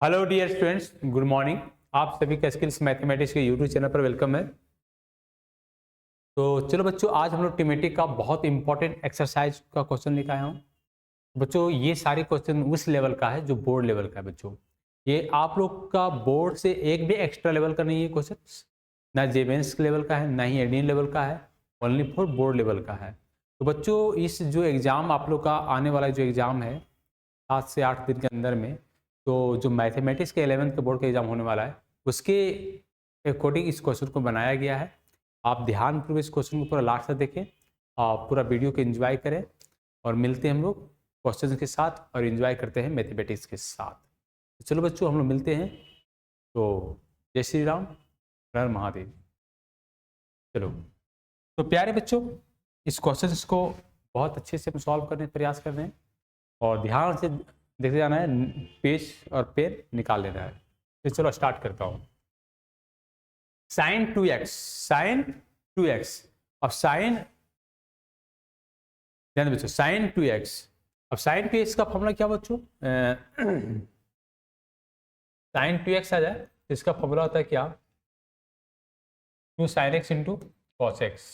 Hello dear students, good morning. आप सभी का स्किल्स मैथमेटिक्स के यूट्यूब चैनल पर वेलकम है। तो चलो बच्चों, आज हम लोग टिमेटिक का बहुत इंपॉर्टेंट एक्सरसाइज का क्वेश्चन लेकर आया हूँ। बच्चों, ये सारे क्वेश्चन उस लेवल का है जो बोर्ड लेवल का है। बच्चों, ये आप लोग का बोर्ड से एक भी एक्स्ट्रा लेवल का नहीं है क्वेश्चन, ना जेवेंस लेवल का है ना ही एडीन लेवल का है, ओनली फॉर बोर्ड लेवल का है। तो बच्चों, इस जो एग्ज़ाम आप लोग का आने वाला जो एग्ज़ाम है 7 से 8 दिन के अंदर में, तो जो मैथमेटिक्स के 11th के बोर्ड का एग्ज़ाम होने वाला है उसके अकॉर्डिंग इस क्वेश्चन को बनाया गया है। आप ध्यानपूर्वक इस क्वेश्चन को पूरा लास्ट तक देखें और पूरा वीडियो को एंजॉय करें, और मिलते हैं हम लोग क्वेश्चन के साथ और एंजॉय करते हैं मैथमेटिक्स के साथ। तो चलो बच्चों, हम लोग मिलते हैं। तो जय श्री राम, हर हर महादेव। चलो, तो प्यारे बच्चों, इस क्वेश्चन को बहुत अच्छे से हम सॉल्व करने का प्रयास कर रहे हैं और ध्यान से देखते जाना है, पेज और पेन निकाल लेना है। तो चलो स्टार्ट करता हूँ। Sine 2x, sine 2x। अब साइन, ध्यान बच्चों, साइन 2x। अब साइन 2x का फॉर्मूला क्या बच्चों? साइन 2x आ जाए तो इसका फॉर्मूला होता है क्या? 2 sin x into cos x,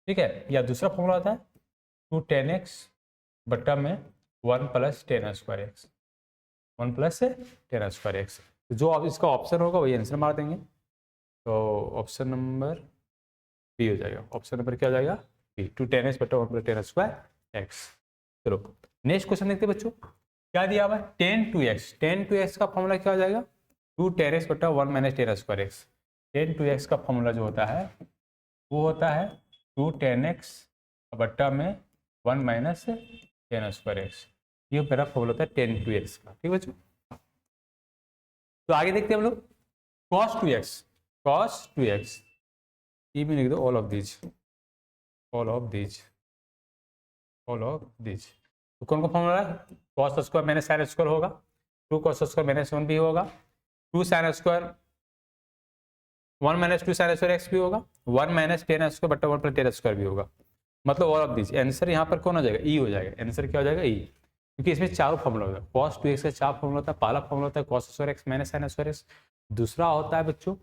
ठीक है। या दूसरा फॉर्मूला होता है 2 tan x बट्टा में 1 plus ten square x, 1 plus ten square x. जो अब इसका ऑप्शन होगा वही आंसर मार देंगे। तो ऑप्शन नंबर बी हो जाएगा। ऑप्शन नंबर क्या हो जाएगा? बी, 2 tan x बट्टा 1 प्लस टेन स्क्वायर एक्स। चलो नेक्स्ट क्वेश्चन देखते हैं बच्चों, क्या दिया हुआ है? tan 2x। tan 2x का फॉर्मूला क्या हो जाएगा? 2 tan x बट्टा 1 minus ten square x. tan 2x का फॉर्मूला जो होता है वो होता है 2 tan x बट्टा में 1 माइनस टेन स्क्वायर एक्स। ये मेरा फॉर्मूला होता है tan 2x का, ठीक है बच्चों। तो आगे देखते हैं हम लोग cos 2x। cos 2x, ये भी लिख दो all of these, all of these, all of these. तो कौन कौन फॉर्मूला है? cos square minus sin square होगा, 2 cos स्क्वायर माइनस 1 भी होगा, 2 sin square 1 minus 2 sin square x भी होगा, 1 माइनस टेन स्क्वायर बट्टा 1 प्लस टेन स्क्वायर भी होगा। मतलब ऑल ऑफ दीज। आंसर यहाँ पर कौन हो जाएगा? ई हो जाएगा। आंसर क्या हो जाएगा? ई, क्योंकि इसमें चारों फॉर्मूला होता है। cos 2x का 4 फॉर्मूला होता है। पहला फॉर्मूला होता है cos square x minus sin square x. दूसरा होता है बच्चों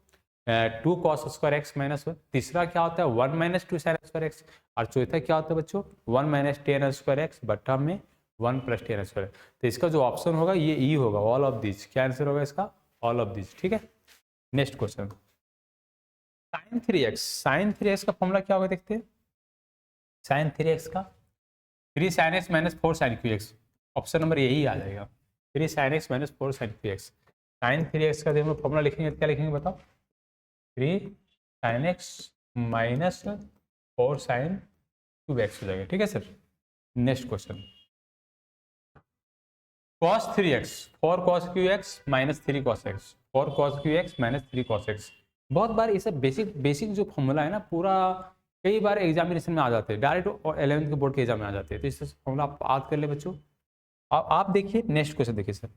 2 cos स्क्वायर एक्स माइनस 1। तीसरा क्या होता है? 1 माइनस 2 sin स्क्वायर एक्स। और चौथा क्या होता है बच्चों? 1 माइनस टेन स्क्वायर एक्स बट्टा में 1 प्लस टेन स्क्वायर। तो इसका जो ऑप्शन होगा ये ई होगा, ऑल ऑफ दिस। क्या आंसर होगा इसका? ऑल ऑफ दिस, ठीक है। Next question, sign 3x। Sign 3x का फॉर्मूला क्या होगा देखते हैं। साइन 3x का 3 sin x minus 4 sin qx। Option number यही आ जाएगा, 3 sin x minus 4 sin qx। Sine 3x का हम लोग फॉर्मूला लिखेंगे, क्या लिखेंगे बताओ? 3 sin x minus 4 sin qx हो जाएगा, ठीक है sir. Next question, cos 3x, 4 cos qx minus 3 cos x, 4 cos qx minus 3 cos x। बहुत बार ये सब बेसिक जो फॉर्मूला है ना, पूरा कई बार एग्जामिनेशन में आ जाते हैं, डायरेक्ट 11th के बोर्ड के एग्जाम में आ जाते हैं। तो इससे फॉर्मूला आप याद कर ले बच्चों। अब आप देखिए नेक्स्ट क्वेश्चन, देखिए सर।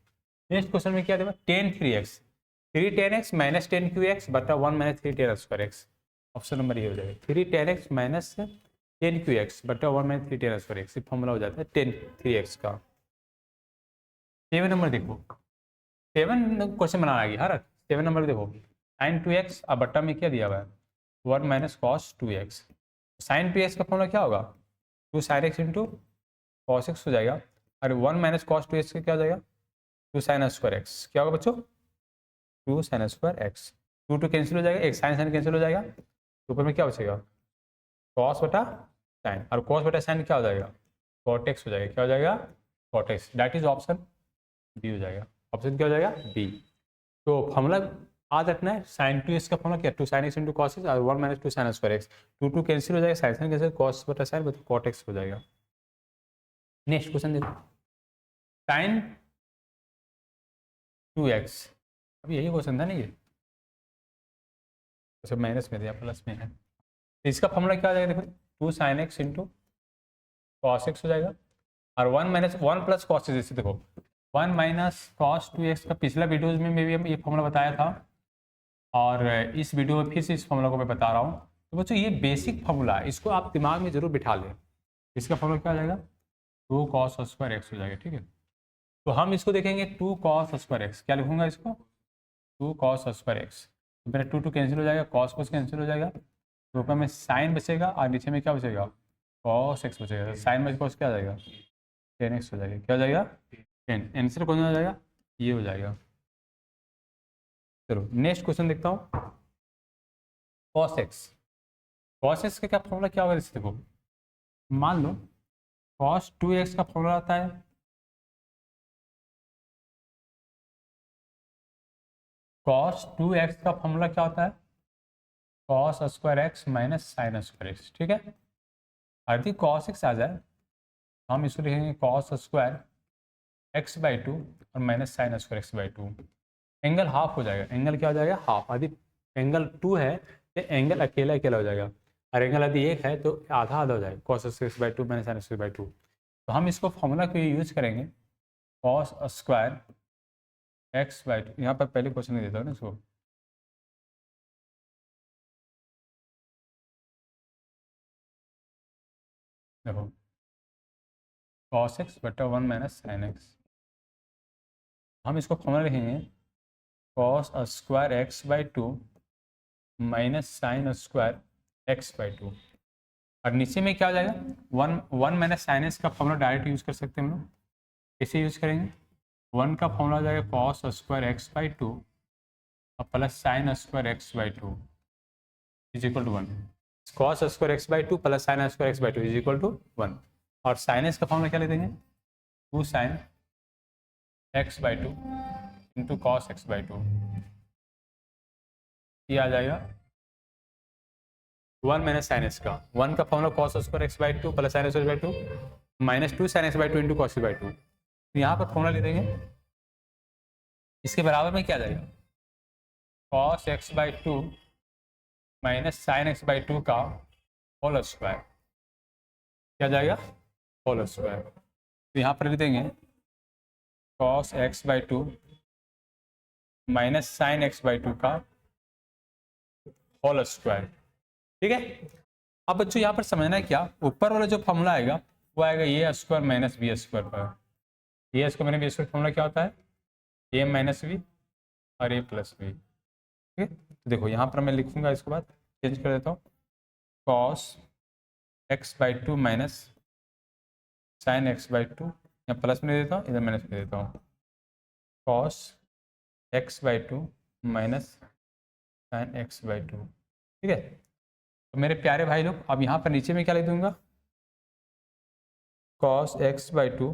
नेक्स्ट क्वेश्चन में क्या देगा? tan 3x, 3 tan x minus 10 qx बटा 1 minus 3 tan square x. Option number ये हो जाएगा, 3 tan x माइनस 10 qx बटा 1 minus 3 tan square x. Formula हो जाता है tan 3x का। 7 नंबर देखो, 7 क्वेश्चन बनाना है हर 7 नंबर देखो, sin 2x अब बट्टा में क्या दिया हुआ है? 1 minus cos 2x। Sine 2x का फॉर्मूला क्या होगा? 2 sin x into cos x हो जाएगा, और 1 माइनस कॉस 2x का क्या हो जाएगा? 2 sin स्क्वायर एक्स। क्या होगा बच्चों? 2 sin स्क्वायर एक्स। 2 कैंसिल हो जाएगा, एक साइन कैंसिल हो जाएगा, तो ऊपर में क्या बचेगा? कॉस बटा साइन, और कॉस बटा साइन क्या हो जाएगा? कॉट एक्स हो जाएगा। क्या हो जाएगा? Cot x. That is option B हो जाएगा। ऑप्शन क्या हो जाएगा? बी। तो फॉर्मूला याद रखना है, साइन 2x का फॉर्मूला क्या? 2 sin x into cos x, और 1 minus 2 sin square x. 2 cancel हो जाएगा, साइन कैंसिल, कॉस बटा साइन बता कॉट एक्स हो जाएगा। नेक्स्ट क्वेश्चन देखो, साइन 2x। अब यही क्वेश्चन था ना ये, अच्छा माइनस में दिया प्लस में है, तो इसका फॉर्मूला क्या हो जाएगा देखो? 2 sin x into cos x हो जाएगा, और 1 माइनस 1 प्लस कॉस एक्स। जैसे देखो 1 माइनस कॉस 2x का पिछला वीडियोज में भी हम ये फॉर्मूला बताया था, और इस वीडियो में फिर से इस फॉर्मूला को मैं बता रहा हूँ। तो बच्चों ये बेसिक फॉर्मूला है, इसको आप दिमाग में जरूर बिठा लें। इसका फॉर्मूला क्या हो जाएगा? 2 cos स्क्वायर एक्स हो जाएगा, ठीक है। तो हम इसको देखेंगे 2 cos स्क्वायर एक्स, क्या लिखूंगा इसको 2 cos स्क्वायर एक्स। तो मेरा 2 कैंसिल हो जाएगा, cos cos कैंसिल हो जाएगा, तो ऊपर में साइन बचेगा और नीचे में क्या बचेगा cos x बचेगा। साइन बच cos क्या हो जाएगा 10x हो जाएगा, क्या हो जाएगा 10। आंसर कौन हो जाएगा ये हो जाएगा। चलो नेक्स्ट क्वेश्चन देखता हूँ। cos x का क्या फॉर्मूला क्या होगा इससे देखो, मान लो cos 2x का फॉर्मूला आता है cos 2x का फॉर्मूला क्या होता है cos square x minus sine square x, ठीक है। यदि cos x आ जाए हम इसको लिखेंगे cos स्क्वायर एक्स बाई 2 और minus sine square x by 2। Angle half हो जाएगा, एंगल क्या हो जाएगा हाफ। यदि एंगल 2 है तो एंगल अकेला अकेला हो जाएगा, और एंगल यदि 1 है तो आधा आधा हो जाएगा, cos square x by 2 minus sine square by 2। तो हम इसको फॉर्मूला को यूज करेंगे cos स्क्वायर एक्स बाई 2। यहाँ पर पहले क्वेश्चन नहीं देता हूँ ना इसको, देखो cos x बटा 1 माइनस साइन एक्स। हम इसको फॉर्मूला लिखेंगे cos square x by 2 minus sine square x by 2, और नीचे में क्या हो जाएगा 1 माइनस साइन एक्स का फॉर्मूला डायरेक्ट यूज कर सकते हैं हम लोग। कैसे यूज करेंगे 1 का फॉर्मूला हो जाएगा cos स्क्वायर एक्स बाई 2 और plus sine square x by 2 is equal to 1। cos square x by 2 plus sine square x by 2 is equal to 1। और साइन एक्स का फॉर्मूला क्या ले देंगे 2 sine x by 2 into cos x by 2, ये आ जाएगा 1 minus sine x का। 1 का formula cos square x by 2 plus sine x by 2 minus 2 sine x by 2 into cos by 2। तो यहाँ पर फॉर्मूला ले देंगे, इसके बराबर में क्या आ जाएगा cos x by 2 minus sine x by 2 का होल स्क्वायर, क्या जाएगा होल स्क्वायर। तो यहाँ पर लिख देंगे cos x by 2 minus sine x by 2 का होल स्क्वायर, ठीक है। अब बच्चों यहाँ पर समझना है क्या, ऊपर वाला जो फॉर्मूला आएगा वो आएगा a square minus b square पर। A square minus b square formula क्या होता है ए माइनस बी और ए प्लस बी, ठीक है। तो देखो यहाँ पर मैं लिखूंगा, इसके बाद चेंज कर देता हूँ cos x by 2 minus sine x by 2, यहाँ प्लस में दे देता हूँ इधर माइनस में देता हूँ cos x by 2 minus sine x by 2, ठीक है। तो मेरे प्यारे भाई लोग अब यहाँ पर नीचे में क्या लिख दूंगा cos x by 2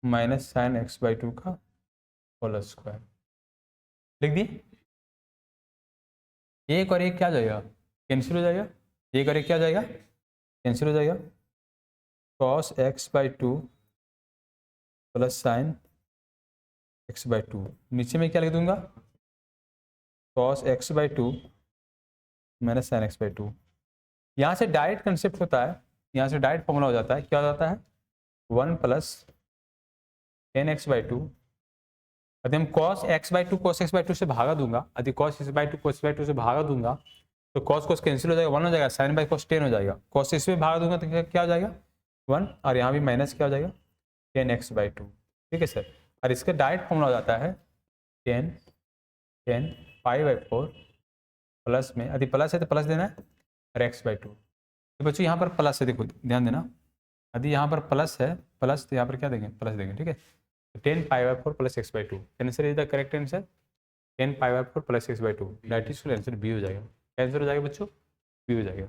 minus sine x by 2 का होल स्क्वायर लिख दिए। एक और एक क्या जाएगा कैंसिल हो जाएगा, एक और एक क्या जाएगा कैंसिल हो जाएगा, cos x by 2 plus sine x by 2। नीचे में क्या लिख दूंगा cos x by 2 minus sine x by 2। यहाँ से डायरेक्ट कंसेप्ट होता है, यहाँ से डायरेक्ट फॉर्मूला हो जाता है, क्या हो जाता है 1 प्लस टेन एक्स बाई 2। यदि हम cos x by 2 cos x by 2 से भागा दूंगा, यदि cos x by 2 cos by 2 से भागा दूंगा तो cos cos कैंसिल हो जाएगा 1 हो जाएगा, साइन बाई cos 10 हो जाएगा, cos इस में भागा दूंगा तो क्या हो जाएगा 1, और यहाँ भी माइनस क्या हो जाएगा 10x बाई 2, ठीक है सर। और इसका डायरेक्ट फॉर्मूला हो जाता है 10 पाई बाई 4 प्लस में, यदि प्लस है तो प्लस देना है और एक्स बाई 2। तो बच्चों यहाँ पर प्लस है, देखो ध्यान देना, यदि यहाँ पर प्लस है प्लस तो यहाँ पर क्या देंगे प्लस देंगे, ठीक है। तो 10 pi by 4 plus x by 2, answer is the correct answer 10 pi by 4 plus x by 2, that is answer B हो जाएगा। आंसर हो जाएगा बच्चों बी हो जाएगा।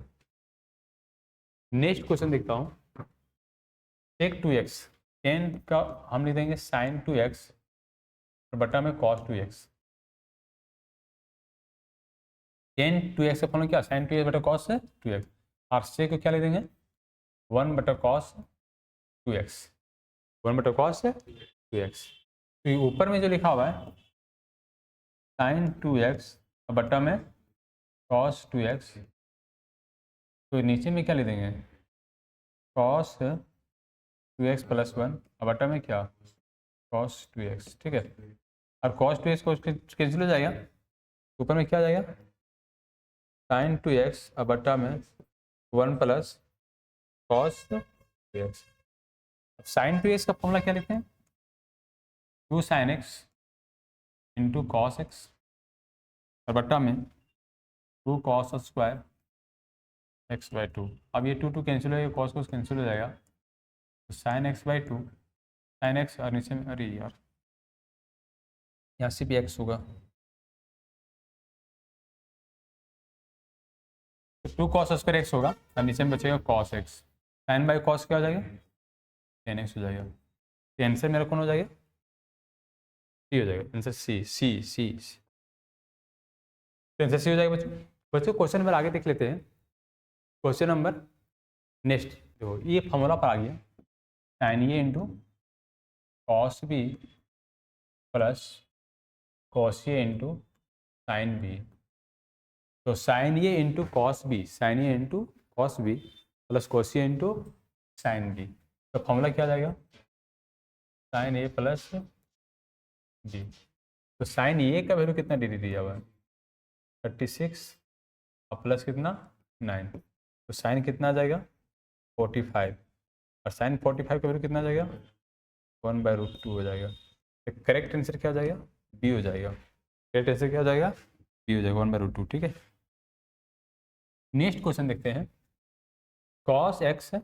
नेक्स्ट क्वेश्चन देखता हूँ, टेक 2x 10 का हम लिख देंगे साइन 2x और बटा में cos 2x। 10 2x का फॉर्मूला क्या साइन 2x बटा cos है 2x, और से को क्या लिख देंगे 1 बटा cos 2x, 1 बटा cos है 2x। तो ऊपर में जो लिखा हुआ है साइन 2x बटा में cos 2x, तो नीचे में क्या लिख देंगे cos 2x प्लस 1 बटा में क्या cos 2x, ठीक है। और cos 2x को कैंसिल हो जाएगा, ऊपर में क्या आ जाएगा साइन 2x बटा में 1 प्लस cos 2x। अब साइन 2x का फॉर्मूला क्या लिखते हैं 2 sin x into cos x और बट्टा में 2 cos स्क्वायर एक्स बाई 2। अब ये 2 कैंसिल हो जाएगा, कॉस को कैंसिल हो जाएगा, तो sine x by 2 sine x और नीचे में, अरे यार यहाँ से भी एक्स होगा, तो 2 cos स्क्वायर एक्स होगा और नीचे में बचेगा cos x. Sine by cos क्या हो जाएगा, tan एक्स हो जाएगा। तो आंसर मेरा कौन हो जाएगा, सी हो जाएगा आंसर, सी सी सी। तो आंसर सी हो जाएगा बच्चों। बच्चों क्वेश्चन नंबर आगे देख लेते हैं। क्वेश्चन नंबर नेक्स्ट देखो, ये फॉर्मूला पर आ गया, sine A into cos b plus cos a into sine b. तो sine A into cos b, sine A into cos b plus cos a into sine b. तो formula क्या आ जाएगा, साइन ए प्लस बी। तो sine a का value कितना degree दिया हुआ है, 36 और प्लस कितना 9, तो साइन कितना आ जाएगा 45 और साइन 45 का वैल्यू कितना आ जाएगा 1/√2 हो जाएगा। तो करेक्ट आंसर क्या हो जाएगा, बी हो जाएगा। करेक्ट आंसर क्या हो जाएगा, बी हो जाएगा 1/√2। ठीक है, नेक्स्ट क्वेश्चन देखते हैं। cos x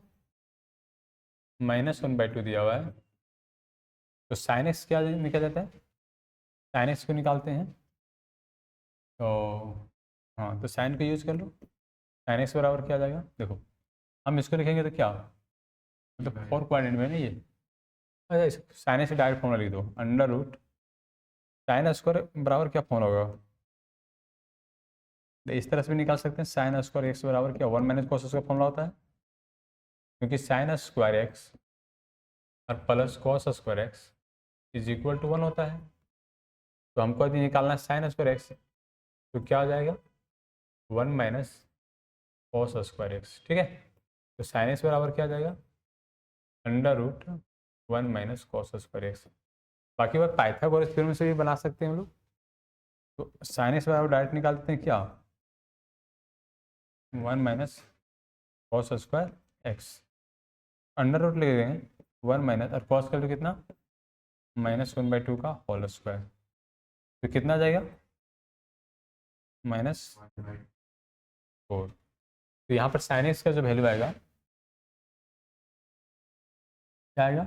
-1/2 दिया हुआ है, तो साइन एक्स क्या निकल जाता है, साइन एक्स को निकालते हैं। तो हाँ, तो साइन को यूज़ कर लो, साइन एक्स बराबर क्या आ जाएगा, देखो हम इसको लिखेंगे तो क्या, मतलब 4 क्वाड्रेंट में ना ये, अच्छा साइन एक्स से डायरेक्ट फॉर्मूला लिख दो, √ साइन स्क्वायर बराबर क्या फॉर्मूला होगा, तो इस तरह से भी निकाल सकते हैं, साइन स्क्वायर एक्स बराबर क्या 1 - cos का फॉर्मूला होता है, क्योंकि साइन स्क्वायर एक्स और plus cos square x is equal to 1 होता है। तो हमको यदि निकालना है साइन स्क्वायर एक्स, तो क्या हो जाएगा 1 - cos स्क्वायर एक्स। ठीक है, तो साइन एक्स बराबर क्या आ जाएगा √1 - cos स्क्वायर एक्स। बाकी बात पाइथागोरस थ्योरम से भी बना सकते हैं हम लोग। तो साइन एक्स बराबर डायरेक्ट निकालते हैं क्या 1 - cos स्क्वायर एक्स, √ ले देंगे 1 और cos का कितना -1/2 का होल स्क्वायर, तो कितना आ जाएगा -4। तो यहाँ पर साइन एक्स का जो वैल्यू आएगा क्या आएगा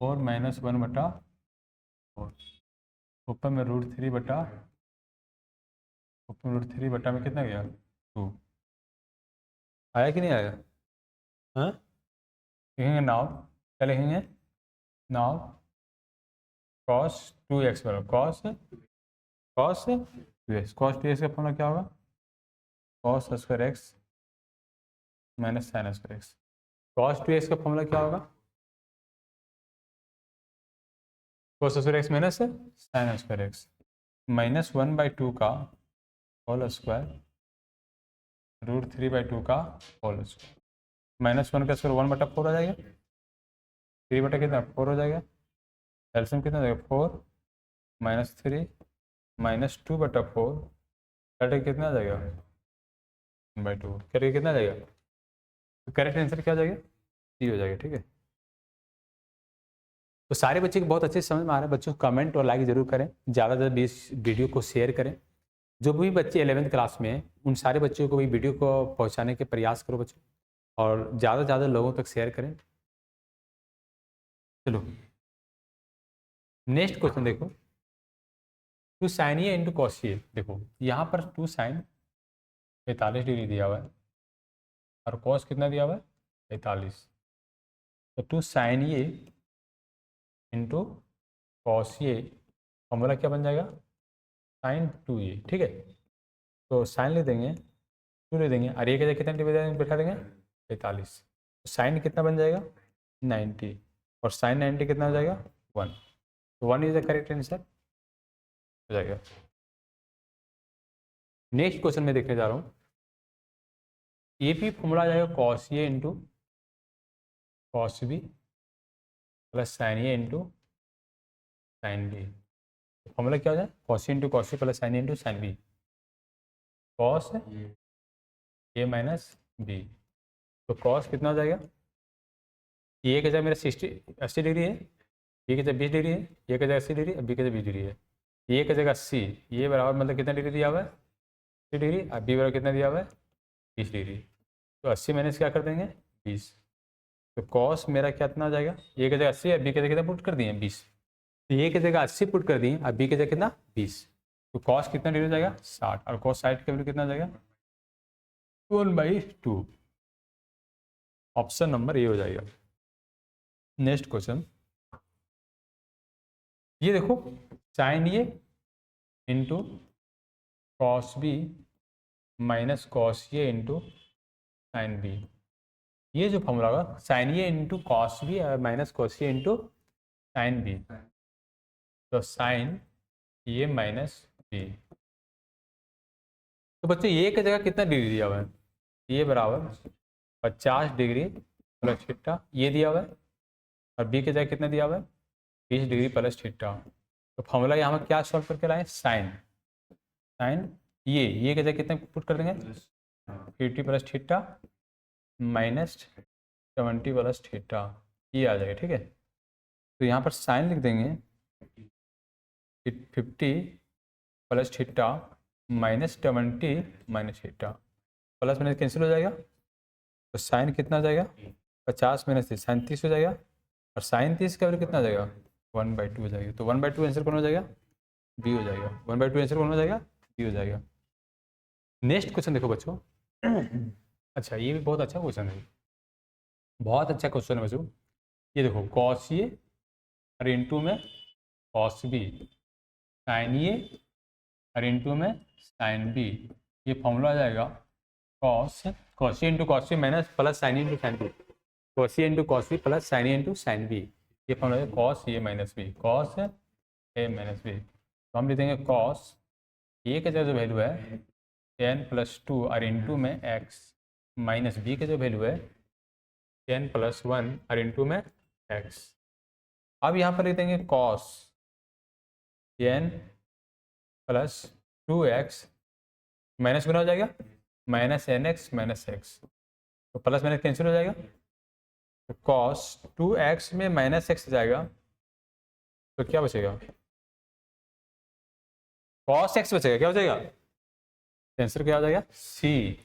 4 - 1/4, ऊपर में √3 में कितना गया 2, आया कि नहीं आया, हाँ लिखेंगे नाउ, क्या लिखेंगे नाउ cos 2x बराबर cos 2x का फॉर्मूला क्या होगा cos square x minus sine square x. cos 2x का फॉर्मूला क्या होगा cos square x minus sine square x, -1/2 का होल स्क्वायर √3/2 का होल स्क्वायर, -1 का स्क्वायर 1/4 आ जाएगा, 3 बटा कितना 4 हो जाएगा, एल्सियम कितना जाएगा 4 -3 -2/4 कटे कितना आ जाएगा 1/2 करके कितना आ जाएगा, तो करेक्ट आंसर क्या आ जाएगा सी हो जाएगा। ठीक है, तो सारे बच्चे को बहुत अच्छे से समझ में आ रहा है। बच्चों कमेंट और लाइक जरूर करें, ज़्यादा से ज़्यादा इस वीडियो को शेयर करें। जो भी बच्चे 11th क्लास में हैं उन सारे बच्चों को भी वीडियो को पहुंचाने के प्रयास करो बच्चों, और ज़्यादा से ज़्यादा लोगों तक शेयर करें। चलो नेक्स्ट क्वेश्चन देखो, 2 sin ए इंटू कॉस ए। देखो यहाँ पर 2 sin 45 डिग्री दिया हुआ है और कॉस कितना दिया हुआ है 45, तो 2 sin A into cos A formula क्या बन जाएगा sin 2a। ठीक है, तो साइन ले देंगे 2 ले देंगे और ये क्या कितना डिवाइड बैठा देंगे 45, तो साइन कितना बन जाएगा 90 और साइन 90 कितना हो जाएगा 1, तो 1 इज द करेक्ट आंसर हो जाएगा। नेक्स्ट क्वेश्चन में देखने जा रहा हूँ, ए पी फॉर्मूला आ जाएगा cos a into cos b plus sine A into sine b. Formula क्या हो जाए cos into cos a plus sine A into sine b, cos a minus b. तो कॉस कितना हो जाएगा, ए का जगह मेरा 80 डिग्री है ए की जगह 20 डिग्री है, ए की जगह 80 डिग्री, बी की जगह 20 डिग्री है। ए की जगह 80, ये बराबर मतलब कितना डिग्री दिया हुआ है 80 डिग्री, और बी बराबर कितना दिया हुआ है 20 डिग्री। तो 80 माइनस क्या कर देंगे 20। तो कॉस मेरा कितना हो जाएगा, ए की जगह 80 है, बी की जगह कितना पुट कर दिए 20। तो ए की जगह 80 पुट कर दिए और बी की जगह कितना 20। तो कॉस कितना डिग्री हो जाएगा 60, और कॉस 60 का वैल्यू कितना हो जाएगा 1/2। ऑप्शन नंबर ए हो जाएगा। नेक्स्ट क्वेश्चन, ये देखो sine A into cos b minus cos a into sine b. ये जो फॉर्मूला होगा sine A into cos b minus cos a into sine b. तो साइन ए माइनस बी, तो बच्चों ये की जगह कितना डिग्री दिया हुआ है, ये बराबर 50 डिग्री प्लस थीटा ये दिया हुआ है, और बी की जगह कितना दिया हुआ है 20 डिग्री प्लस थीटा। तो फॉर्मूला यहाँ पर क्या सॉल्व करके लाए, साइन साइन ये की जगह कितने पुट कर देंगे 50 plus theta minus 70 plus theta, ये आ जाएगा। ठीक है, तो यहाँ पर साइन लिख देंगे 50 plus theta minus 70 minus theta, plus minus cancel हो जाएगा। तो साइन कितना हो जाएगा 50 माइनस 30 साइन 30 हो जाएगा, और साइन 30 का वैल्यू कितना हो जाएगा 1/2 हो जाएगा। तो 1/2 आंसर कौन हो जाएगा बी हो जाएगा। 1/2 आंसर कौन हो जाएगा बी हो जाएगा। नेक्स्ट क्वेश्चन देखो बच्चों, अच्छा ये भी बहुत अच्छा क्वेश्चन है, बहुत अच्छा क्वेश्चन है बच्चों। ये देखो कॉस ए और इंटू में कॉस बी, साइन ए और इंटू में साइन बी, ये फॉर्मूला आ जाएगा cos a into cos b minus plus sine A into sine b, cos a into cos b plus sine A into sine b. ये formula है cos a minus b, cos a minus b. तो हम लिख देंगे cos A का जो value है 10+2 और इंटू में x माइनस बी का जो वैल्यू है 10+1 और इंटू में x। अब यहाँ पर लिख देंगे कॉस 10+2x माइनस गुना हो जाएगा माइनस nx माइनस x, तो प्लस माइनस कैंसिल हो जाएगा। तो कॉस 2x में माइनस x जाएगा, तो क्या बचेगा कॉस x बचेगा, क्या हो जाएगा आंसर क्या हो जाएगा सी।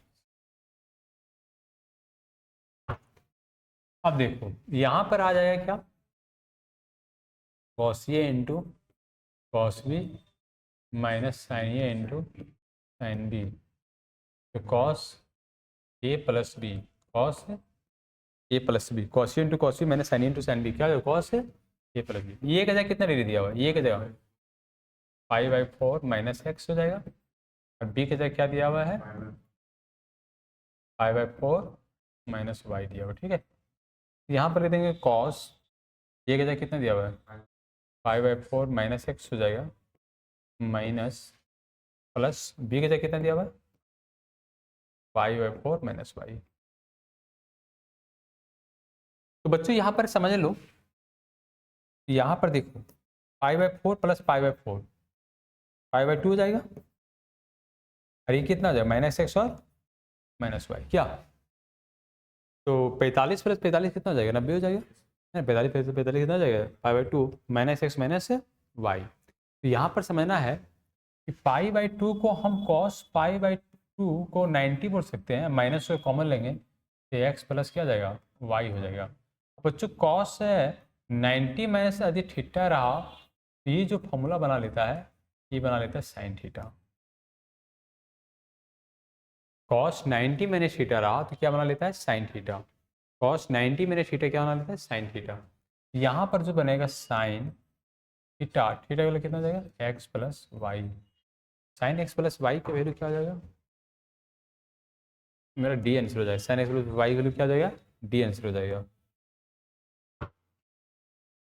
अब देखो यहां पर आ जाएगा क्या cos a into cos b minus sine A into sine b. तो cos a plus b, cos a plus b, cos a into cos b minus sine A into sine b, क्या हो कॉस ए प्लस बी। ये का जगह कितना degree दिया हुआ है, ये का जगह 5/4 माइनस एक्स हो जाएगा, और बी की जगह क्या दिया हुआ है 5/4 माइनस वाई दिया हुआ। ठीक है, यहाँ पर लिख देंगे कॉस ये की जगह कितना दिया हुआ है 5/4 माइनस एक्स हो जाएगा माइनस प्लस बी की जगह कितना दिया हुआ है 5/4 माइनस वाई। तो बच्चों यहाँ पर समझ लो, यहाँ पर देखो 5/4 प्लस 5/4 5/2 हो जाएगा, और ये कितना हो जाएगा माइनस एक्स और माइनस वाई क्या। तो 45 प्लस 45 कितना हो जाएगा 90 हो जाएगा, 45 प्लस 45 कितना हो जाएगा 5/2 माइनस एक्स माइनस वाई। तो यहाँ पर समझना है कि 5/2 को हम cos 5/2 को 90 बोल सकते हैं, माइनस को कॉमन लेंगे तो एक्स प्लस क्या हो जाएगा वाई हो जाएगा। बच्चों कॉस 90 माइनस यदि थीटा रहा तो ये जो फॉर्मूला बना लेता है ये बना लेता है sine theta. Cos 90 minus theta रहा तो क्या बना लेता है sine theta, cos 90 minus theta क्या बना लेता है साइन थीटा। यहाँ पर जो बनेगा साइन थीटा, थीटा का कितना हो जाएगा x plus y, sine x plus y का वैल्यू क्या हो जाएगा मेरा डी आंसर हो जाएगा, sine x plus y value क्या हो जाएगा डी आंसर हो जाएगा।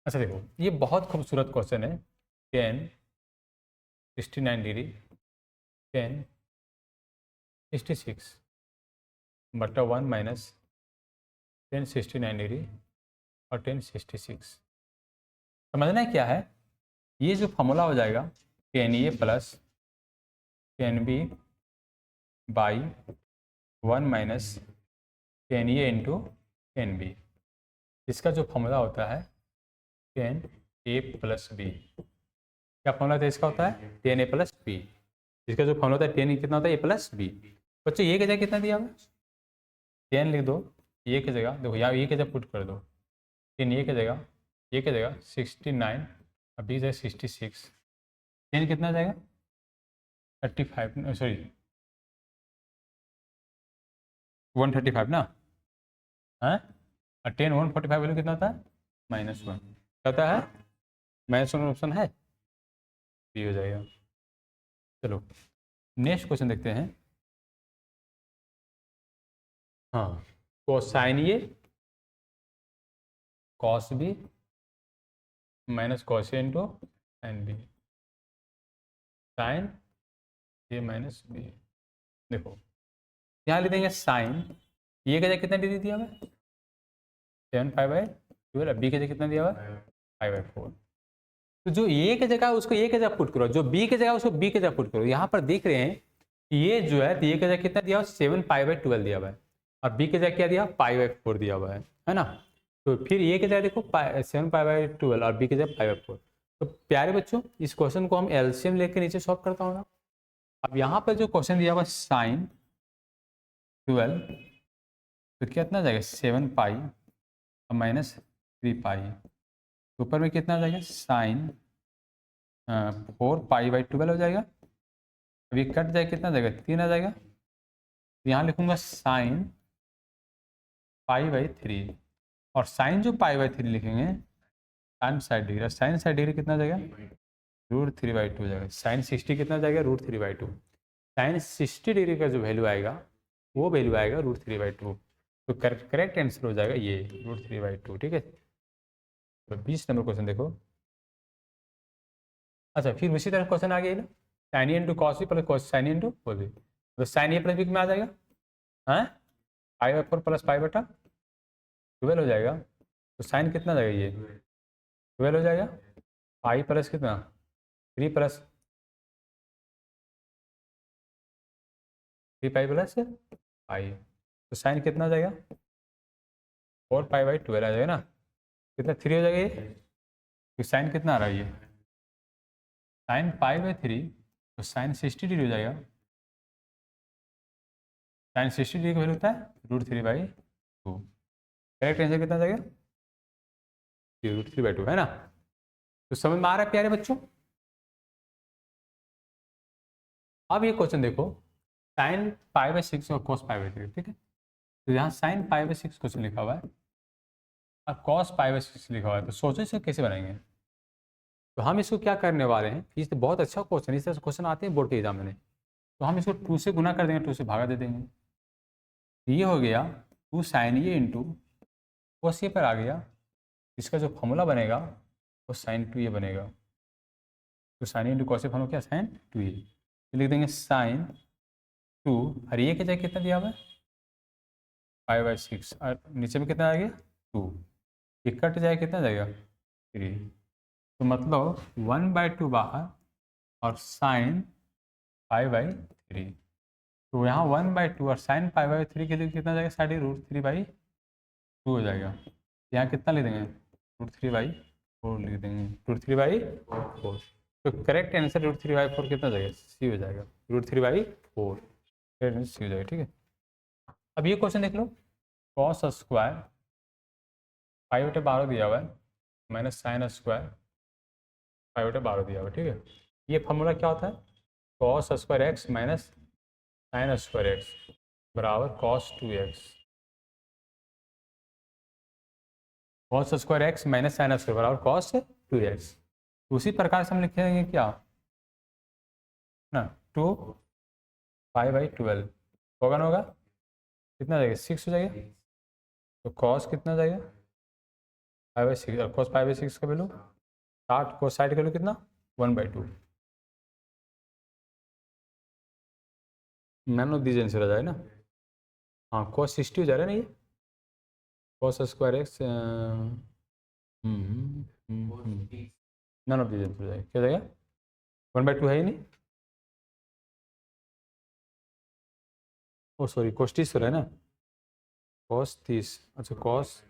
अच्छा देखो ये बहुत खूबसूरत क्वेश्चन है, 1069 डिग्री 1066/1 माइनस 1069 डिग्री और 1066। समझना है क्या है, ये जो फॉर्मूला हो जाएगा 10a plus 10b/1 minus 10a into 10b। इसका जो फॉर्मूला होता है 10 ए प्लस बी। क्या फॉर्मूला था इसका? होता है टेन ए प्लस बी। इसका जो फॉर्मूला होता है टेन कितना होता है? ए प्लस बी। बच्चों ये की जगह कितना दिया हुआ? 10 लिख दो। ये की जगह देखो, यहाँ ये की जगह पुट कर दो। 10 ये की जगह, ये की जगह 69, अब बी जगह 66। 10 कितना जाएगा? 35, सॉरी 135 ना, है। और 10 145 वैल्यू कितना होता है? -1। क्या होता है? -1 ऑप्शन है, बी हो जाएगा। चलो नेक्स्ट क्वेश्चन देखते हैं। हाँ, cosine A cos b minus cos a into sine B, sine a minus B. देखो यहाँ लिख देंगे साइन ए का जगह कितना डिग्री दिया हुआ है? 7 π/12। बी का जगह कितना दिया हुआ है? π/4। तो जो ए की जगह उसको ए की जगह पुट करो, जो बी की जगह उसको बी की जगह पुट करो। यहाँ पर देख रहे हैं कि ये जो है ए की जगह कितना दिया हुआ? 7 π/12 दिया हुआ है, और बी की जगह क्या दिया? π/4 दिया हुआ है ना। तो फिर ए की जगह देखो 7 π/12 और बी की जगह π/4। तो प्यारे बच्चों इस क्वेश्चन को हम एलसीएम लेकर नीचे सॉल्व करता हूँ ना। अब यहाँ पर जो क्वेश्चन दिया हुआ साइन 12, तो कितना जाएगा? 7 पाई -3 पाई। ऊपर में कितना आ जाएगा? साइन 4 π/12 हो जाएगा। अभी कट जाए कितना जाएगा? 3 आ जाएगा। यहाँ लिखूंगा साइन π/3, और साइन जो π/3 लिखेंगे साइन साइड डिग्री, और साइन साइड डिग्री कितना जाएगा? √3/2 हो जाएगा। साइन 60 कितना जाएगा? √3/2। साइन 60 डिग्री का जो वैल्यू आएगा वो वैल्यू आएगा √3/2। तो करेक्ट आंसर हो जाएगा ये √3/2। ठीक है, तो 20 नंबर क्वेश्चन देखो। अच्छा फिर उसी तरह क्वेश्चन आ गया ना, साइन ए into cos b plus sine ए इंटू कॉस बी। तो साइन ए प्लस बी में आ जाएगा, हाँ, π/4 प्लस π/12 हो जाएगा। तो साइन कितना जाएगा? ये 12 हो जाएगा। पाई प्लस कितना? 3 प्लस 3 पाई प्लस पाई। तो साइन कितना जाएगा? 4 π/12 आ जाएगा ना। कितना 3 हो जाएगा ये? तो साइन कितना आ रहा है ये? साइन π/3, तो साइन 60 डिग्री हो जाएगा। साइन 60 डिग्री का वैल्यू होता है √3/2। करेक्ट आंसर कितना जाएगा? √3/2 है ना। तो समझ में आ रहा है प्यारे बच्चों? अब ये क्वेश्चन देखो, साइन π/6 और कॉस π/3। ठीक है, तो यहाँ साइन π/6 क्वेश्चन लिखा हुआ है और कॉस π/6 लिखा हुआ है। तो सोचो इसे कैसे बनाएंगे। तो हम इसको क्या करने वाले हैं, ये तो बहुत अच्छा क्वेश्चन, इस तरह से क्वेश्चन आते हैं बोर्ड के एग्जाम में। तो हम इसको 2 से गुना कर देंगे, 2 से भागा दे देंगे। तो ये हो गया 2 साइन ए इंटू कॉस ए पर आ गया। इसका जो फॉर्मूला बनेगा वो साइन 2a बनेगा। तो sine A into cos A formula क्या? Sine 2a। तो लिख देंगे साइन 2, और ये की जगह कितना दिया हुआ है? π/6, और नीचे में कितना आ गया? 2। ये कट जाए कितना जाएगा? 3। तो मतलब 1/2 बाहर और साइन π/3। तो यहाँ 1/2 और साइन π/3 के लिए कितना जाएगा? साढ़े √3/2 हो जाएगा। यहाँ कितना लिख देंगे? √3/4 लिख देंगे, √3/4। तो करेक्ट आंसर √3/4 कितना जाएगा? सी हो जाएगा, √3/4 करेक्ट आंसर सी हो जाएगा। ठीक है, अब ये क्वेश्चन देख लो, कॉस स्क्वायर π/12 दिया हुआ है माइनस साइन स्क्वायर π/12 दिया हुआ है। ठीक है, ये फॉर्मूला क्या होता है? Cos square x minus sine square x बराबर cos 2x। Cos square x minus sine square बराबर कॉस 2x। उसी प्रकार से हम लिखेंगे क्या ना, 2 π/12 होगा ना, होगा कितना जाएगा? 6 हो जाएगा। तो कॉस कितना जाएगा? π/6, और कॉस π/6 का वैल्यू 60, कॉस साइड का वैल्यू कितना? 1/2। मैन ऑफ दीज आंसर आ जाएगा ना। हाँ, कॉस 60 हो जा रहा है ना, ये cos square x none of these answer हो जाएगा। क्या जाएगा? 1/2 है ही नहीं। ओ सॉरी, कॉस 30 हो रहा है ना, कॉस 30। अच्छा कॉस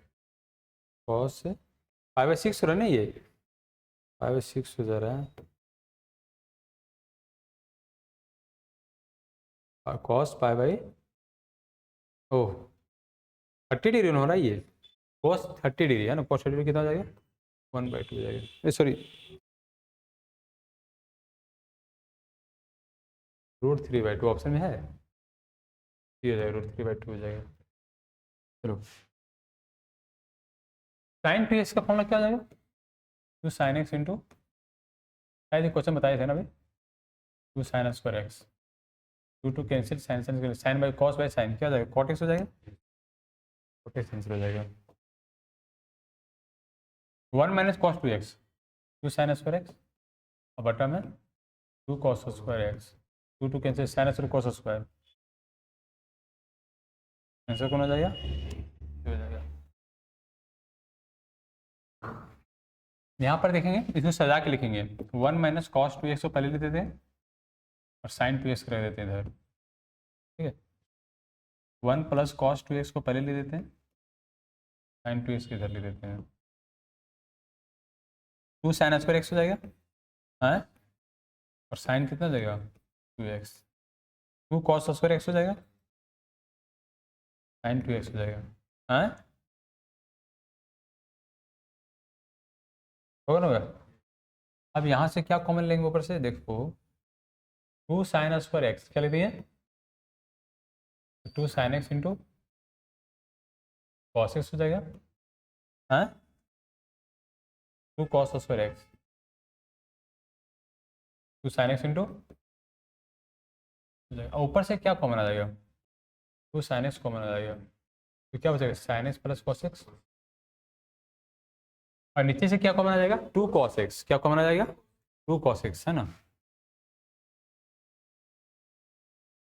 5/6 हो रहा है ना ये, 5/6 हो जा रहा है, cos pi by, oh 30 degree हो रहा है ये, कॉस 30 डिग्री है ना, कॉस 30 डिग्री कितना हो जाएगा, 1/2 हो जाएगा, सॉरी √3/2 ऑप्शन में है, ये हो जाएगा, √3/2 हो जाएगा। चलो साइन 2x का फॉर्मूला क्या हो जाएगा, 2 sin x इंटू, शायद क्वेश्चन बताए थे ना भाई, 2 sin² x, 2 cancel, sine by cos by sine क्या हो जाएगा, cot x हो जाएगा, cot x कैंसिल हो जाएगा, 1 - cos 2x, 2 sin² x, और बटा में 2 cos²x, 2 cancel, sin² cos², answer कौन हो जाएगा, ये हो जाएगा। यहाँ पर देखेंगे, इसमें सजा के लिखेंगे, 1 - cos 2x को पहले लेते थे और sin 2x रख देते हैं इधर, ठीक है, 1 + cos 2x को पहले ले देते हैं, sin 2x को इधर ले देते हैं, 2 sin² x हो जाएगा, हाँ, और साइन कितना हो जाएगा 2x, 2 cos² x हो जाएगा, sin 2x हो जाएगा, हाँ होगा ना, होगा। अब यहाँ से क्या कॉमन लेंगे ऊपर से, देखो 2 sin² x क्या ले दिए, 2 sin x into cos x हो जाएगा, हाँ 2 cos²x, 2 sin x इंटू, ऊपर से क्या कॉमन आ जाएगा, 2 sin x कॉमन आ जाएगा, तो क्या बचेगा sin x + cos x, और नीचे से क्या कॉमन आ जाएगा, 2 cos x, क्या कॉमन आ जाएगा 2 cos x है ना,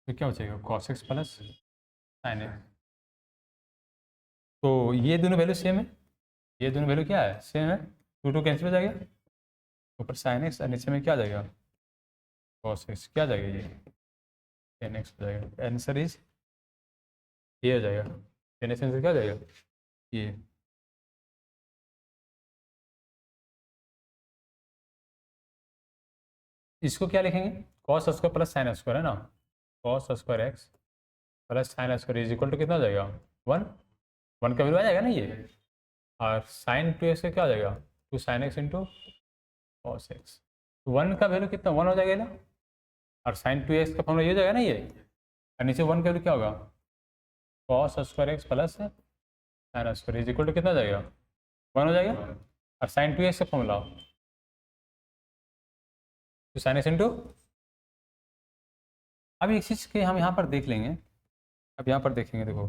तो क्या बचेगा cos x + sin x, तो ये दोनों वैल्यू सेम है, ये दोनों वैल्यू क्या है सेम है, 2 कैंसिल हो जाएगा, ऊपर sin x और नीचे में क्या आ जाएगा cos x, क्या आ जाएगा ये tan x हो जाएगा, आंसर इज ये हो जाएगा, tan x आंसर क्या हो जाएगा ये। इसको क्या लिखेंगे, cos² + sin² है ना, cos² x + sin² is equal to कितना हो जाएगा 1, 1 का वैल्यू आ जाएगा ना ये, और sin 2x का क्या हो जाएगा 2 sin x into cos x, 1 का वैल्यू कितना 1 हो जाएगा ना, और sin 2x का फॉर्मूला ये हो जाएगा ना ये, और नीचे 1 का वैल्यू क्या होगा cos² x + sin² is equal to कितना हो जाएगा 1 हो जाएगा, और sin 2x का फॉर्मूला तो sin x इंटू, अब एक चीज़ के हम यहाँ पर देख लेंगे, अब यहाँ पर देखेंगे, देखो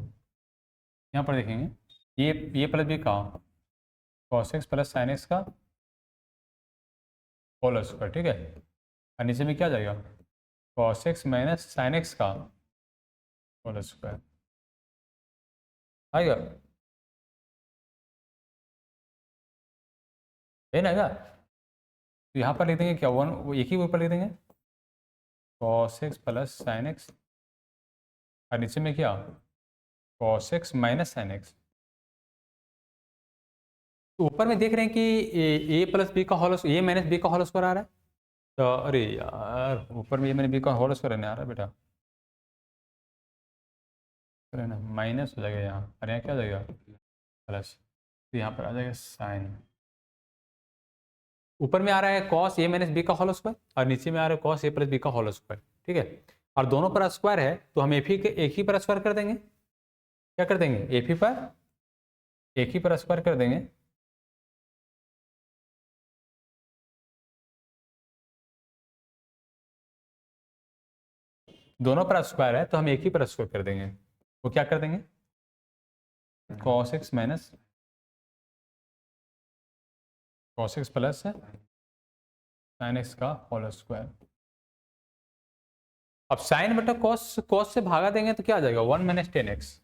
यहाँ पर देखेंगे, ये प्लस बी का cos x + sin x का होल स्क्वायर, ठीक है, और नीचे में क्या जाएगा cos x - sin x का होल स्क्वायर आएगा, है ना क्या, तो यहाँ पर लिख देंगे क्या 1, वो एक ही ऊपर लिख देंगे cos x + sin x, और नीचे में क्या cos x - sin x, तो ऊपर में देख रहे हैं कि a + b का होल, a - b का होल स्क्वायर आ रहा है, तो अरे यार ऊपर में a - b का होल स्क्वायर नहीं आ रहा है बेटा, है ना, माइनस हो जाएगा यहाँ, और यहाँ क्या हो जाएगा प्लस, तो यहाँ पर आ जाएगा साइन, ऊपर में आ रहा है cos a - b का होल स्क्वायर, और नीचे में आ रहा है cos a + b का होल स्क्वायर, ठीक है, और दोनों पर स्क्वायर है तो हम एक ही पर स्क्वायर कर देंगे, क्या कर देंगे एक ही पर स्क्वायर कर देंगे, दोनों पर स्क्वायर है तो हम एक ही पर स्क्वायर कर देंगे, वो क्या कर देंगे cos x + sin x का होल स्क्वायर, अब साइन बटा cos से भागा देंगे तो क्या आ जाएगा 1 - tan x,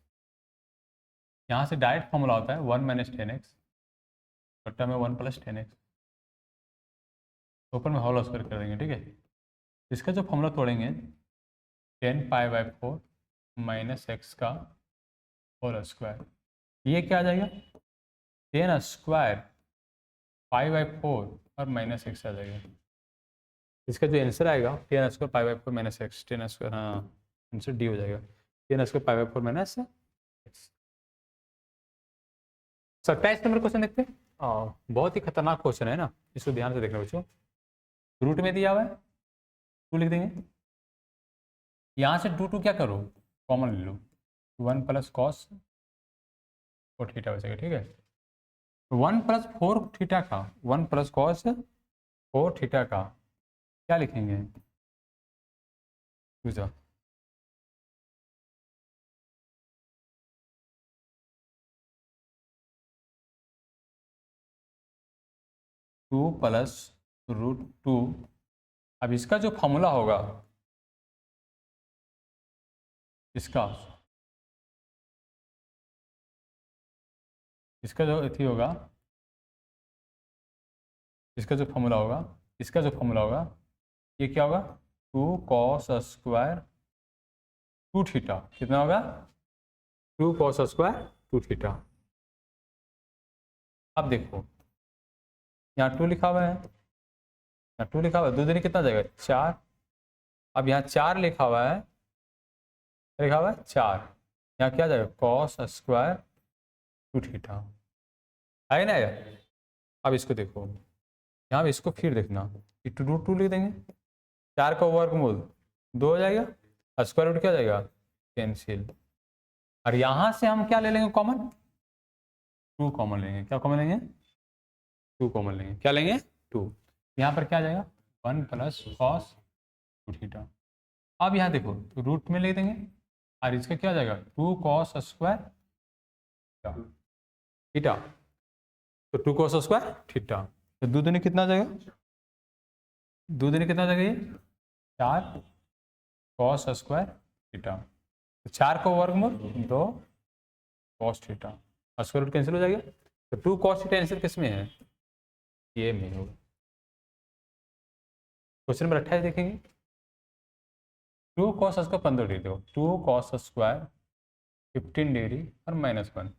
यहाँ से डायरेक्ट फॉर्मूला होता है 1 - tan x बटा में 1 + tan x, ऊपर में होल स्क्वायर कर देंगे, ठीक है, इसका जो फॉर्मूला तोड़ेंगे 10π/4 - x का होल स्क्वायर, ये क्या आ जाएगा 10² π/4 और माइनस एक्स आ जाएगा। इसका जो आंसर आएगा ten square pi by four minus x, ten square, हाँ आंसर डी हो जाएगा, ten square pi by four minus x. 27 number question देखते हैं। बहुत ही खतरनाक क्वेश्चन है ना, इसको ध्यान से देखना बच्चों। रूट में दिया हुआ है, टू लिख देंगे, यहाँ से टू क्या करो, कॉमन ले लो, one plus cos four theta बचेगा, ठीक है। वन प्लस फोर थीटा का, one plus cos four theta का क्या लिखेंगे, पूछो। टू प्लस रूट टू, अब इसका जो फॉर्मूला होगा, इसका इसका जो एथी होगा, इसका जो फॉर्मूला होगा, इसका जो फॉर्मूला होगा, ये क्या होगा, two cos square two theta, कितना होगा, two cos square two theta. अब देखो यहाँ टू लिखा हुआ है, यहाँ टू लिखा हुआ है, दो दिन कितना जाएगा, चार। अब यहाँ चार लिखा हुआ है, लिखा हुआ है चार, यहाँ क्या जाएगा, कॉस स्क्वायर टू थीटा, है ना यार। अब इसको देखो, यहाँ इसको फिर देखना, टू रूट टू लिख देंगे, चार का वर्गमूल दो हो जाएगा, स्क्वायर रूट क्या जाएगा, कैंसिल। और यहाँ से हम क्या ले लेंगे कॉमन, टू कॉमन लेंगे, क्या कॉमन लेंगे, टू कॉमन लेंगे, क्या लेंगे, टू। यहाँ पर क्या आ जाएगा, one plus cos two theta. अब यहाँ देखो रूट में ले देंगे, और इसका क्या आ जाएगा, टू कॉस स्क्वायर थीटा, तो टू कॉस स्क्वायर थीटा, तो दो दूनी कितना आ जाएगा, दो दूनी कितना आ जाएगा, ये चार कॉस स्क्वायर थीटा, तो चार का वर्गमूल दो cos theta, square root cancel हो जाएगा, तो टू कॉस थीटा आंसर किस में है, ये में होगा। क्वेश्चन नंबर 28 देखेंगे, टू कॉस स्क्वायर 15 डिग्री, देखो टू कॉस स्क्वायर 15 डिग्री और माइनस वन,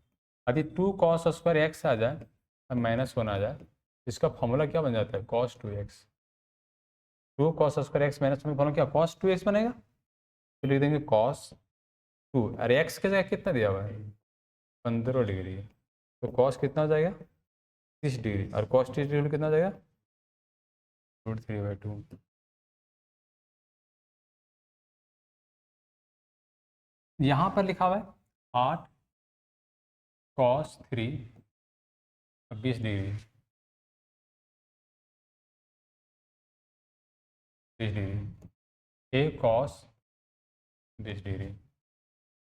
यदि टू कॉस स्क्वायर एक्स आ जाए और माइनस वन आ जाए, इसका फॉर्मूला क्या बन जाता है, cos two x, two cos square x minus one, formula क्या, कॉस टू एक्स बनेगा, तो लिख देंगे कॉस टू, अरे एक्स के जगह कितना दिया हुआ है, 15 डिग्री, तो कॉस कितना हो जाएगा 30 डिग्री, और कॉस 30 डिग्री कितना हो जाएगा, रूट थ्री बाई टू। यहाँ पर लिखा हुआ है 8 कॉस थ्री 20 डिग्री, 30 डिग्री, ए कॉस 20 डिग्री।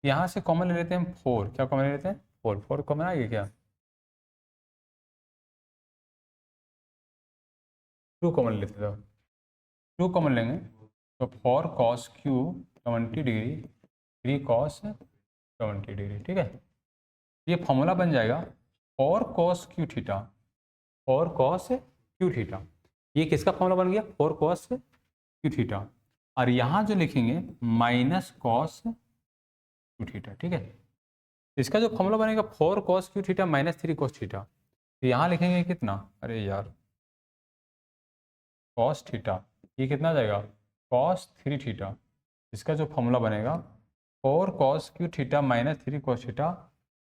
यहाँ से कॉमन ले लेते हैं हम फोर, क्या कॉमन ले लेते हैं, फोर, फोर कॉमन आएगा क्या, टू कॉमन ले लेते हैं, टू कॉमन लेंगे तो four cos Q 20 degree, three cos 20 degree, ठीक है। ये फॉर्मूला बन जाएगा four cos Q theta, four cos Q theta, ये किसका फॉर्मूला बन गया, फोर कॉस क्यू थीटा, और यहाँ जो लिखेंगे माइनस कॉस क्यू थीटा, ठीक है। इसका जो फॉर्मूला बनेगा four cos Q theta minus three cos theta, तो यहाँ लिखेंगे कितना, अरे यार कॉस थीटा, ये कितना आ जाएगा, कॉस थ्री थीटा, इसका जो फॉर्मूला बनेगा four cos Q theta minus three cos theta,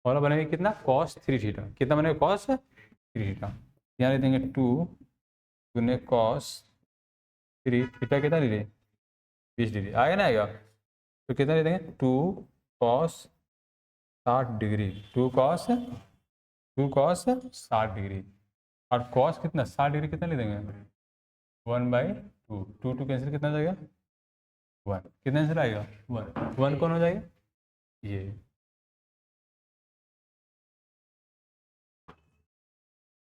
formula बनेगा कितना, कॉस थ्री थीटा, कितना बनेगा, कॉस थ्री थीटा। यहाँ लिख देंगे टू गुने कॉस थ्री थीटा, कितना ले लें 20 डिग्री, आएगा ना, आएगा, तो कितना ले देंगे, two cos 60 degree, two cos 60 degree, और कॉस कितना 60 डिग्री कितना ले देंगे, one by two, two two cancel कितना हो जाएगा, वन, कितना आंसर आएगा, वन, वन कौन हो जाएगा,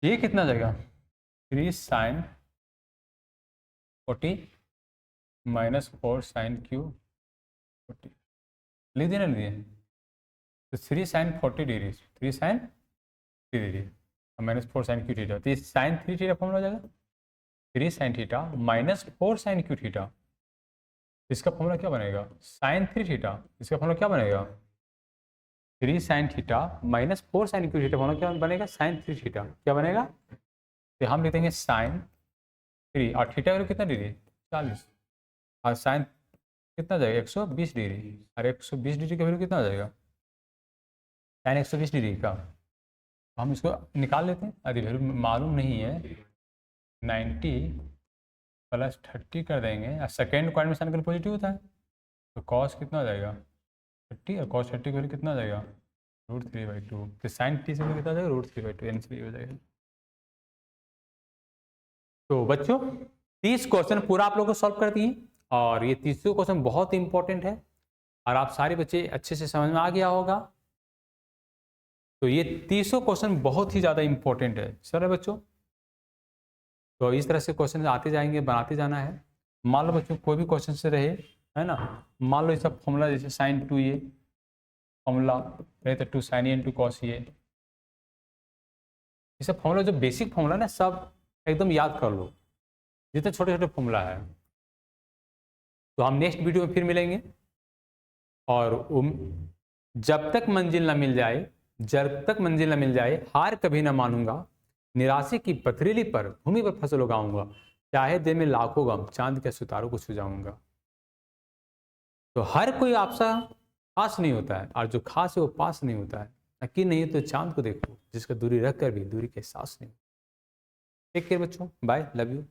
ये कितना आ जाएगा, three sign 40 minus four sine Q 40, लिख दिए ना, लिख दिए, तो three sign 40 degree, three sine three degree minus four sine Q theta, तो ये साइन थ्री थीटा फॉर्मूला हो जाएगा, three sine theta minus four sine Q theta, इसका फॉर्मूला क्या बनेगा, साइन थ्री थीटा, इसका फॉर्मूला क्या बनेगा, three sine theta minus four sine Q theta, formula क्या बनेगा, साइन थ्री थीटा, क्या बनेगा, तो हम लिख देंगे साइन 3 और थीटा वैल्यू कितना डिग्री 40 और साइन कितना जाएगा 120 डिग्री और 120 डिग्री का वैल्यू कितना आ जाएगा साइन 120 डिग्री का। हम इसको निकाल लेते हैं। अरे वैल्यू मालूम नहीं है 90 + 30 कर देंगे और सेकेंड क्वाड्रेंट में साइन का पॉजिटिव होता है तो कॉस कितना आ जाएगा 30 और cos 30 का वैल्यू कितना आ जाएगा √3/2 तो साइन टी से कितना आ जाएगा √3/2 आंसर हो जाएगा। तो बच्चों 30 क्वेश्चन पूरा आप लोगों को सॉल्व कर दिए और ये 30 क्वेश्चन बहुत इंपॉर्टेंट है और आप सारे बच्चे अच्छे से समझ में आ गया होगा। तो ये 30 क्वेश्चन बहुत ही ज़्यादा इंपॉर्टेंट है सर है बच्चों। तो इस तरह से क्वेश्चन आते जाएंगे बनाते जाना है। मान लो बच्चों कोई भी क्वेश्चन से रहे है ना, मान लो ये सब फॉर्मूला जैसे sin 2 ये फॉर्मूला रहे तो 2 sin a × cos ये सब फॉर्मूला जो बेसिक फॉर्मूला ना सब एकदम याद कर लो जितने छोटे छोटे फॉर्मूला है। तो हम नेक्स्ट वीडियो में फिर मिलेंगे और जब तक मंजिल ना मिल जाए हार कभी ना मानूंगा, निराशे की पथरीली पर भूमि पर फसल उगाऊंगा, चाहे दिन में लाखों गम चांद के सितारों को सुझाऊंगा। तो हर कोई आपसा खास नहीं होता है और जो खास है वो पास नहीं होता है। यकीन नहीं है तो चांद को देखो जिसका दूरी रख कर भी दूरी के एहसास नहीं। टेक केयर बच्चों, बाय, लव यू।